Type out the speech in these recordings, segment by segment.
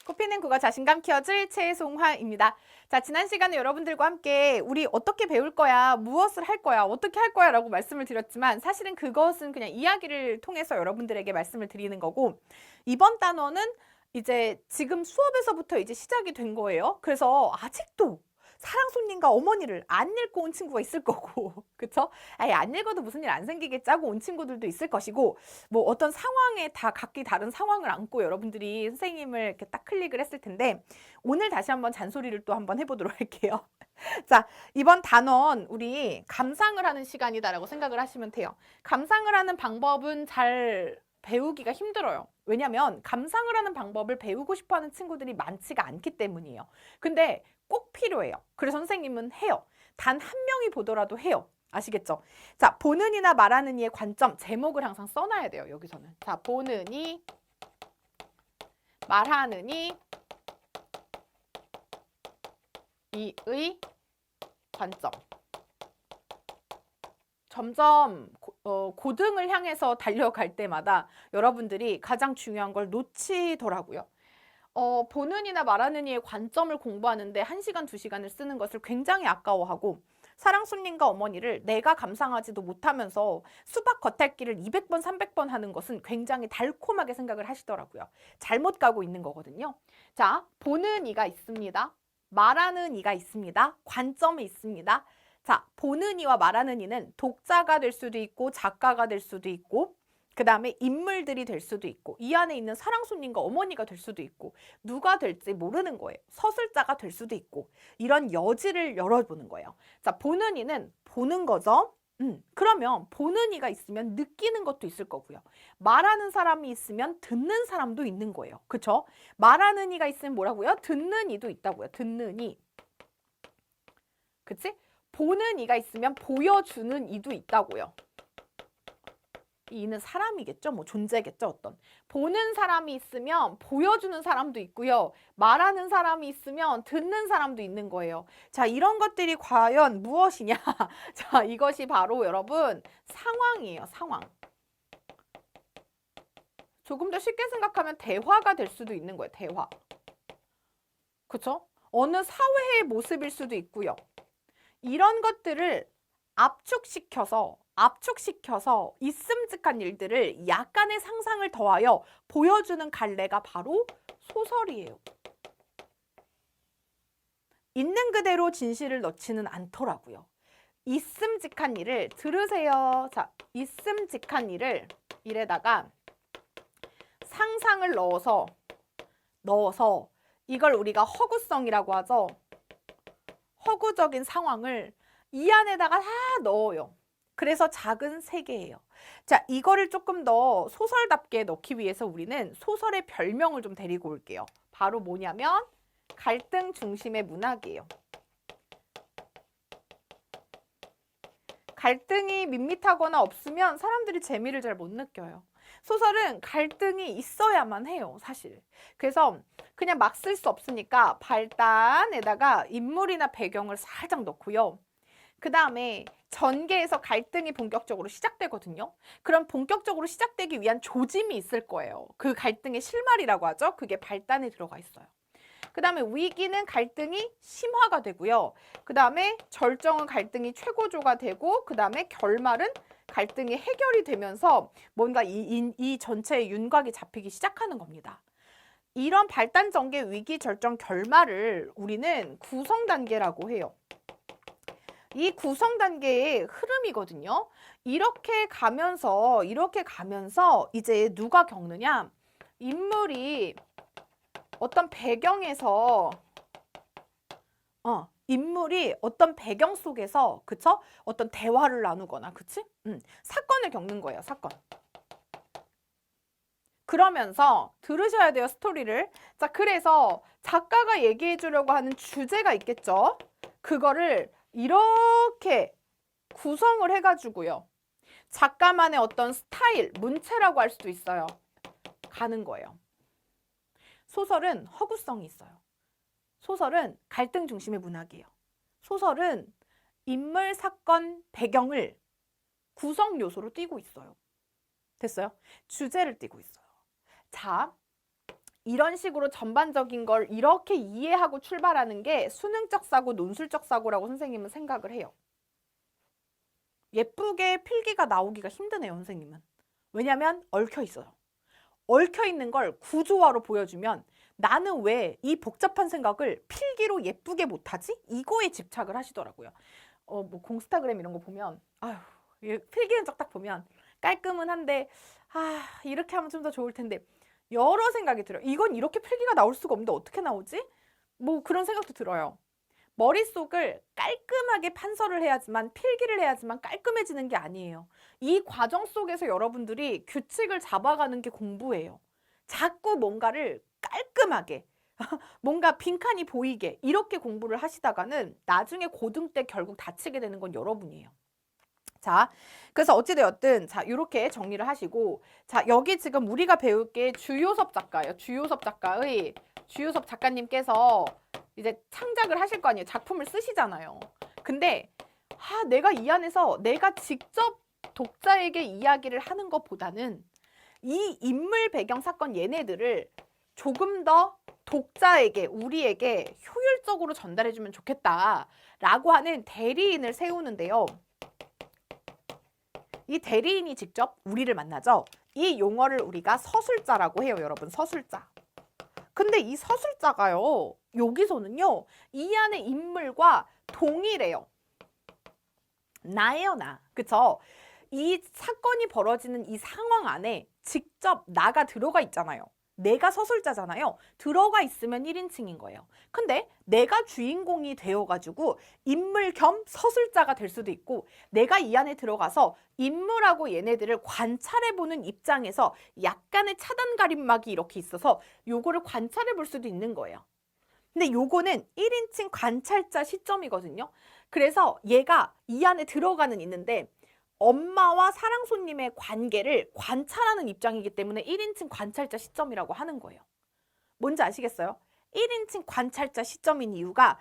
꽃피는 국어 자신감 키워줄 최송화입니다. 자, 지난 시간에 여러분들과 함께 우리 어떻게 배울 거야, 무엇을 할 거야, 어떻게 할 거야 라고 말씀을 드렸지만 사실은 그것은 그냥 이야기를 통해서 여러분들에게 말씀을 드리는 거고, 이번 단어는 이제 지금 수업에서부터 이제 시작이 된 거예요. 그래서 아직도 사랑 손님과 어머니를 안 읽고 온 친구가 있을 거고, 그쵸? 아예 안 읽어도 무슨 일 안 생기겠지 하고 온 친구들도 있을 것이고, 뭐 어떤 상황에 다 각기 다른 상황을 안고 여러분들이 선생님을 이렇게 딱 클릭을 했을 텐데, 오늘 다시 한번 잔소리를 또 한번 해보도록 할게요. 자, 이번 단원 우리 감상을 하는 시간이다라고 생각을 하시면 돼요. 감상을 하는 방법은 잘 배우기가 힘들어요. 왜냐면 감상을 하는 방법을 배우고 싶어하는 친구들이 많지가 않기 때문이에요. 근데 꼭 필요해요. 그래서 선생님은 해요. 단 한 명이 보더라도 해요. 아시겠죠? 자, 보는 이나 말하는 이의 관점, 제목을 항상 써놔야 돼요. 여기서는. 자, 보는 이, 말하는 이의 관점. 점점 고등을 향해서 달려갈 때마다 여러분들이 가장 중요한 걸 놓치더라고요. 보는 이나 말하는 이의 관점을 공부하는데 1시간, 2시간을 쓰는 것을 굉장히 아까워하고, 사랑 손님과 어머니를 내가 감상하지도 못하면서 수박 겉핥기를 200번, 300번 하는 것은 굉장히 달콤하게 생각을 하시더라고요. 잘못 가고 있는 거거든요. 자, 보는 이가 있습니다. 말하는 이가 있습니다. 관점이 있습니다. 자, 보는 이와 말하는 이는 독자가 될 수도 있고 작가가 될 수도 있고, 그 다음에 인물들이 될 수도 있고, 이 안에 있는 사랑 손님과 어머니가 될 수도 있고, 누가 될지 모르는 거예요. 서술자가 될 수도 있고, 이런 여지를 열어보는 거예요. 자, 보는 이는 보는 거죠. 그러면 보는 이가 있으면 느끼는 것도 있을 거고요. 말하는 사람이 있으면 듣는 사람도 있는 거예요. 그쵸? 말하는 이가 있으면 뭐라고요? 듣는 이도 있다고요. 듣는 이. 그치? 보는 이가 있으면 보여주는 이도 있다고요. 이는 사람이겠죠. 뭐 존재겠죠. 어떤. 보는 사람이 있으면 보여주는 사람도 있고요. 말하는 사람이 있으면 듣는 사람도 있는 거예요. 자, 이런 것들이 과연 무엇이냐? 자, 이것이 바로 여러분 상황이에요. 상황. 조금 더 쉽게 생각하면 대화가 될 수도 있는 거예요. 대화. 그쵸? 어느 사회의 모습일 수도 있고요. 이런 것들을 압축시켜서 있음직한 일들을 약간의 상상을 더하여 보여주는 갈래가 바로 소설이에요. 있는 그대로 진실을 넣지는 않더라고요. 있음직한 일을 들으세요. 자, 있음직한 일을 일에다가 상상을 넣어서 이걸 우리가 허구성이라고 하죠. 허구적인 상황을 이 안에다가 다 넣어요. 그래서 작은 세계예요. 자, 이거를 조금 더 소설답게 넣기 위해서 우리는 소설의 별명을 좀 데리고 올게요. 바로 뭐냐면 갈등 중심의 문학이에요. 갈등이 밋밋하거나 없으면 사람들이 재미를 잘 못 느껴요. 소설은 갈등이 있어야만 해요, 사실. 그래서 그냥 막 쓸 수 없으니까 발단에다가 인물이나 배경을 살짝 넣고요. 그 다음에 전개에서 갈등이 본격적으로 시작되거든요. 그럼 본격적으로 시작되기 위한 조짐이 있을 거예요. 그 갈등의 실마리라고 하죠. 그게 발단에 들어가 있어요. 그 다음에 위기는 갈등이 심화가 되고요. 그 다음에 절정은 갈등이 최고조가 되고, 그 다음에 결말은 갈등이 해결이 되면서 뭔가 이 전체의 윤곽이 잡히기 시작하는 겁니다. 이런 발단, 전개, 위기, 절정, 결말을 우리는 구성 단계라고 해요. 이 구성 단계의 흐름이거든요. 이렇게 가면서 이제 누가 겪느냐? 인물이 어떤 배경에서 인물이 어떤 배경 속에서, 그쵸? 어떤 대화를 나누거나, 그치? 사건을 겪는 거예요, 사건. 그러면서 들으셔야 돼요, 스토리를. 자, 그래서 작가가 얘기해 주려고 하는 주제가 있겠죠? 그거를 이렇게 구성을 해가지고요. 작가만의 어떤 스타일, 문체라고 할 수도 있어요. 가는 거예요. 소설은 허구성이 있어요. 소설은 갈등 중심의 문학이에요. 소설은 인물, 사건, 배경을 구성 요소로 띄고 있어요. 됐어요? 주제를 띄고 있어요. 자, 이런 식으로 전반적인 걸 이렇게 이해하고 출발하는 게 수능적 사고, 논술적 사고라고 선생님은 생각을 해요. 예쁘게 필기가 나오기가 힘드네요, 선생님은. 왜냐면 얽혀 있어요. 얽혀 있는 걸 구조화로 보여주면 나는 왜 이 복잡한 생각을 필기로 예쁘게 못하지? 이거에 집착을 하시더라고요. 뭐 공스타그램 이런 거 보면 아휴, 필기 흔적 딱 보면 깔끔은 한데 이렇게 하면 좀 더 좋을 텐데 여러 생각이 들어요. 이건 이렇게 필기가 나올 수가 없는데 어떻게 나오지? 뭐 그런 생각도 들어요. 머릿속을 깔끔하게 판서를 해야지만 필기를 해야지만 깔끔해지는 게 아니에요. 이 과정 속에서 여러분들이 규칙을 잡아가는 게 공부예요. 자꾸 뭔가를 깔끔하게 뭔가 빈칸이 보이게 이렇게 공부를 하시다가는 나중에 고등 때 결국 다치게 되는 건 여러분이에요. 자, 그래서 어찌되었든 자 이렇게 정리를 하시고 자 여기 지금 우리가 배울 게 주요섭 작가예요. 주요섭 작가님께서 이제 창작을 하실 거 아니에요. 작품을 쓰시잖아요. 근데 내가 이 안에서 내가 직접 독자에게 이야기를 하는 것보다는 이 인물 배경 사건 얘네들을 조금 더 독자에게 우리에게 효율적으로 전달해주면 좋겠다라고 하는 대리인을 세우는데요. 이 대리인이 직접 우리를 만나죠. 이 용어를 우리가 서술자라고 해요, 여러분. 서술자. 근데 이 서술자가요, 여기서는요, 이 안에 인물과 동일해요. 나예요, 나. 그쵸? 이 사건이 벌어지는 이 상황 안에 직접 나가 들어가 있잖아요. 내가 서술자잖아요. 들어가 있으면 1인칭인 거예요. 근데 내가 주인공이 되어가지고 인물 겸 서술자가 될 수도 있고 내가 이 안에 들어가서 인물하고 얘네들을 관찰해보는 입장에서 약간의 차단 가림막이 이렇게 있어서 요거를 관찰해 볼 수도 있는 거예요. 근데 요거는 1인칭 관찰자 시점이거든요. 그래서 얘가 이 안에 들어가는 있는데 엄마와 사랑손님의 관계를 관찰하는 입장이기 때문에 1인칭 관찰자 시점이라고 하는 거예요. 뭔지 아시겠어요? 1인칭 관찰자 시점인 이유가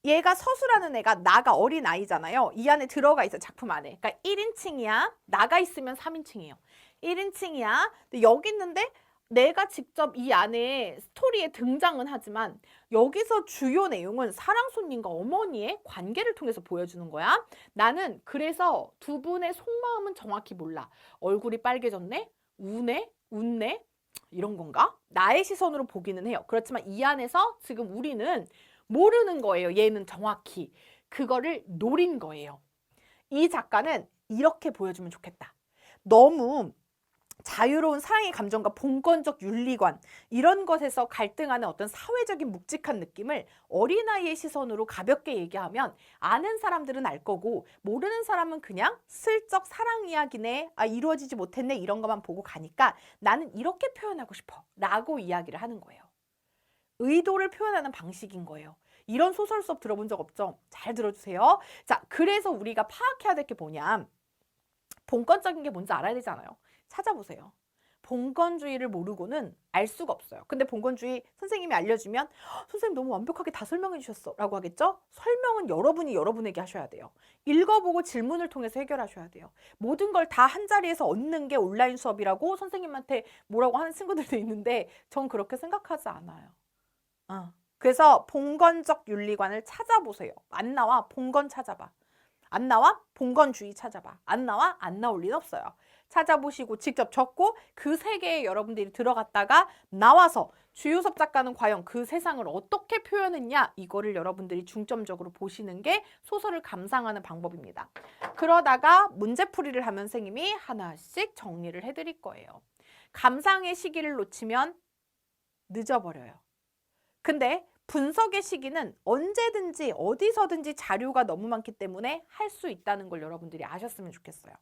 얘가 서술하는 애가 나가 어린 아이잖아요. 이 안에 들어가 있어, 작품 안에. 그러니까 1인칭이야. 나가 있으면 3인칭이에요. 1인칭이야. 근데 여기 있는데 내가 직접 이 안에 스토리에 등장은 하지만 여기서 주요 내용은 사랑손님과 어머니의 관계를 통해서 보여주는 거야. 나는 그래서 두 분의 속마음은 정확히 몰라. 얼굴이 빨개졌네? 우네? 웃네? 이런 건가? 나의 시선으로 보기는 해요. 그렇지만 이 안에서 지금 우리는 모르는 거예요. 얘는 정확히. 그거를 노린 거예요. 이 작가는 이렇게 보여주면 좋겠다. 너무 자유로운 사랑의 감정과 봉건적 윤리관 이런 것에서 갈등하는 어떤 사회적인 묵직한 느낌을 어린아이의 시선으로 가볍게 얘기하면 아는 사람들은 알 거고 모르는 사람은 그냥 슬쩍 사랑 이야기네, 이루어지지 못했네 이런 것만 보고 가니까 나는 이렇게 표현하고 싶어 라고 이야기를 하는 거예요. 의도를 표현하는 방식인 거예요. 이런 소설 수업 들어본 적 없죠? 잘 들어주세요. 자, 그래서 우리가 파악해야 될 게 뭐냐, 본건적인 게 뭔지 알아야 되잖아요. 찾아보세요. 봉건주의를 모르고는 알 수가 없어요. 근데 봉건주의 선생님이 알려주면 선생님 너무 완벽하게 다 설명해 주셨어 라고 하겠죠? 설명은 여러분이 여러분에게 하셔야 돼요. 읽어보고 질문을 통해서 해결하셔야 돼요. 모든 걸 다 한자리에서 얻는 게 온라인 수업이라고 선생님한테 뭐라고 하는 친구들도 있는데 전 그렇게 생각하지 않아요. 그래서 봉건적 윤리관을 찾아보세요. 안 나와? 봉건 찾아봐. 안 나와? 봉건주의 찾아봐. 안 나와? 안 나올 리는 없어요. 찾아보시고 직접 적고 그 세계에 여러분들이 들어갔다가 나와서 주요섭 작가는 과연 그 세상을 어떻게 표현했냐 이거를 여러분들이 중점적으로 보시는 게 소설을 감상하는 방법입니다. 그러다가 문제풀이를 하면 선생님이 하나씩 정리를 해드릴 거예요. 감상의 시기를 놓치면 늦어버려요. 근데 분석의 시기는 언제든지 어디서든지 자료가 너무 많기 때문에 할 수 있다는 걸 여러분들이 아셨으면 좋겠어요.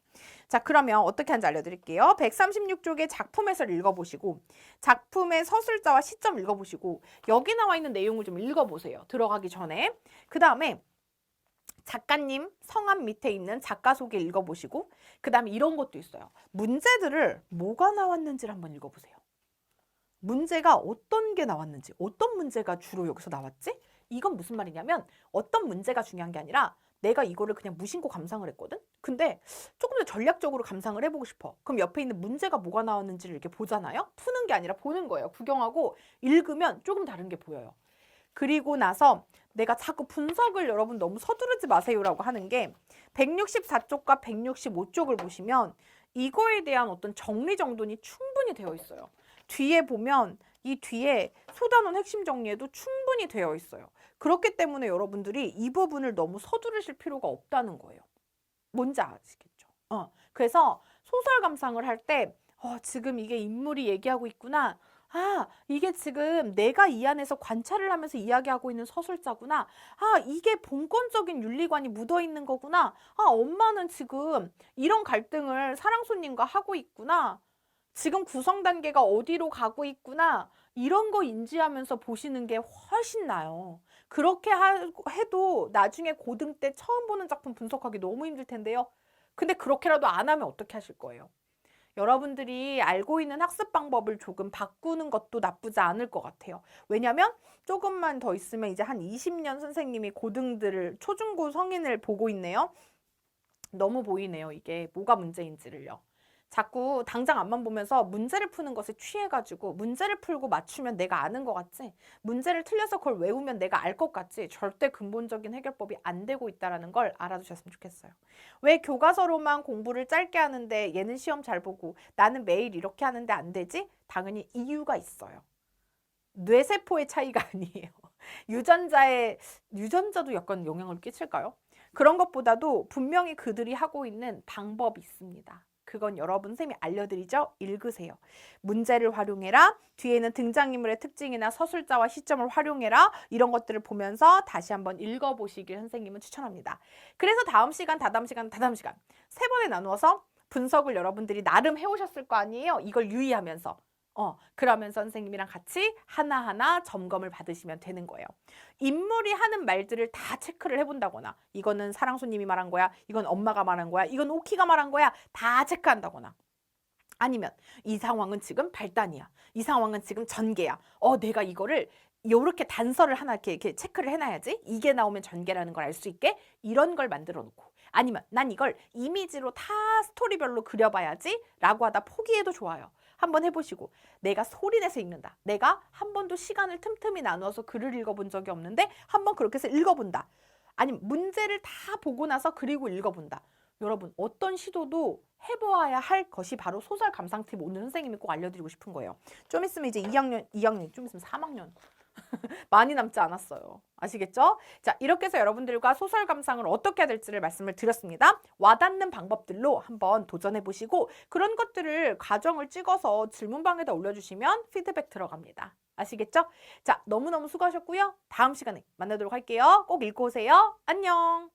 자, 그러면 어떻게 하는지 알려드릴게요. 136쪽의 작품 해설 읽어보시고 작품의 서술자와 시점 읽어보시고 여기 나와 있는 내용을 좀 읽어보세요. 들어가기 전에. 그 다음에 작가님 성함 밑에 있는 작가 소개 읽어보시고 그 다음에 이런 것도 있어요. 문제들을 뭐가 나왔는지를 한번 읽어보세요. 문제가 어떤 게 나왔는지, 어떤 문제가 주로 여기서 나왔지? 이건 무슨 말이냐면 어떤 문제가 중요한 게 아니라 내가 이거를 그냥 무심코 감상을 했거든? 근데 조금 더 전략적으로 감상을 해보고 싶어. 그럼 옆에 있는 문제가 뭐가 나왔는지를 이렇게 보잖아요? 푸는 게 아니라 보는 거예요. 구경하고 읽으면 조금 다른 게 보여요. 그리고 나서 내가 자꾸 분석을 여러분 너무 서두르지 마세요라고 하는 게 164쪽과 165쪽을 보시면 이거에 대한 어떤 정리정돈이 충분히 되어 있어요. 뒤에 보면 이 뒤에 소단원 핵심 정리에도 충분히 되어 있어요. 그렇기 때문에 여러분들이 이 부분을 너무 서두르실 필요가 없다는 거예요. 뭔지 아시겠죠? 그래서 소설 감상을 할 때 지금 이게 인물이 얘기하고 있구나. 아, 이게 지금 내가 이 안에서 관찰을 하면서 이야기하고 있는 서술자구나. 아, 이게 본권적인 윤리관이 묻어 있는 거구나. 아, 엄마는 지금 이런 갈등을 사랑손님과 하고 있구나. 지금 구성 단계가 어디로 가고 있구나. 이런 거 인지하면서 보시는 게 훨씬 나아요. 그렇게 해도 나중에 고등 때 처음 보는 작품 분석하기 너무 힘들 텐데요. 근데 그렇게라도 안 하면 어떻게 하실 거예요? 여러분들이 알고 있는 학습 방법을 조금 바꾸는 것도 나쁘지 않을 것 같아요. 왜냐면 조금만 더 있으면 이제 한 20년 선생님이 고등들을 초중고 성인을 보고 있네요. 너무 보이네요. 이게 뭐가 문제인지를요. 자꾸 당장 앞만 보면서 문제를 푸는 것에 취해가지고 문제를 풀고 맞추면 내가 아는 것 같지? 문제를 틀려서 그걸 외우면 내가 알 것 같지? 절대 근본적인 해결법이 안 되고 있다는 걸 알아두셨으면 좋겠어요. 왜 교과서로만 공부를 짧게 하는데 얘는 시험 잘 보고 나는 매일 이렇게 하는데 안 되지? 당연히 이유가 있어요. 뇌세포의 차이가 아니에요. 유전자도 약간 영향을 끼칠까요? 그런 것보다도 분명히 그들이 하고 있는 방법이 있습니다. 그건 여러분 쌤이 알려드리죠. 읽으세요. 문제를 활용해라. 뒤에는 등장인물의 특징이나 서술자와 시점을 활용해라. 이런 것들을 보면서 다시 한번 읽어보시길 선생님은 추천합니다. 그래서 다음 시간, 다다음 시간, 다다음 시간 세 번에 나누어서 분석을 여러분들이 나름 해오셨을 거 아니에요. 이걸 유의하면서. 그러면 선생님이랑 같이 하나하나 점검을 받으시면 되는 거예요. 인물이 하는 말들을 다 체크를 해본다거나 이거는 사랑손님이 말한 거야, 이건 엄마가 말한 거야, 이건 오키가 말한 거야 다 체크한다거나 아니면 이 상황은 지금 발단이야, 이 상황은 지금 전개야, 내가 이거를 요렇게 단서를 하나 이렇게 체크를 해놔야지 이게 나오면 전개라는 걸 알 수 있게 이런 걸 만들어 놓고 아니면 난 이걸 이미지로 다 스토리별로 그려봐야지 라고 하다 포기해도 좋아요. 한번 해보시고 내가 소리내서 읽는다. 내가 한 번도 시간을 틈틈이 나누어서 글을 읽어본 적이 없는데 한번 그렇게 해서 읽어본다. 아니면 문제를 다 보고 나서 그리고 읽어본다. 여러분 어떤 시도도 해보아야 할 것이 바로 소설 감상 팁 오늘 선생님이 꼭 알려드리고 싶은 거예요. 좀 있으면 이제 2학년, 좀 있으면 3학년. 많이 남지 않았어요. 아시겠죠? 자, 이렇게 해서 여러분들과 소설 감상을 어떻게 해야 될지를 말씀을 드렸습니다. 와닿는 방법들로 한번 도전해 보시고 그런 것들을 과정을 찍어서 질문방에다 올려주시면 피드백 들어갑니다. 아시겠죠? 자, 너무너무 수고하셨고요. 다음 시간에 만나도록 할게요. 꼭 읽고 오세요. 안녕.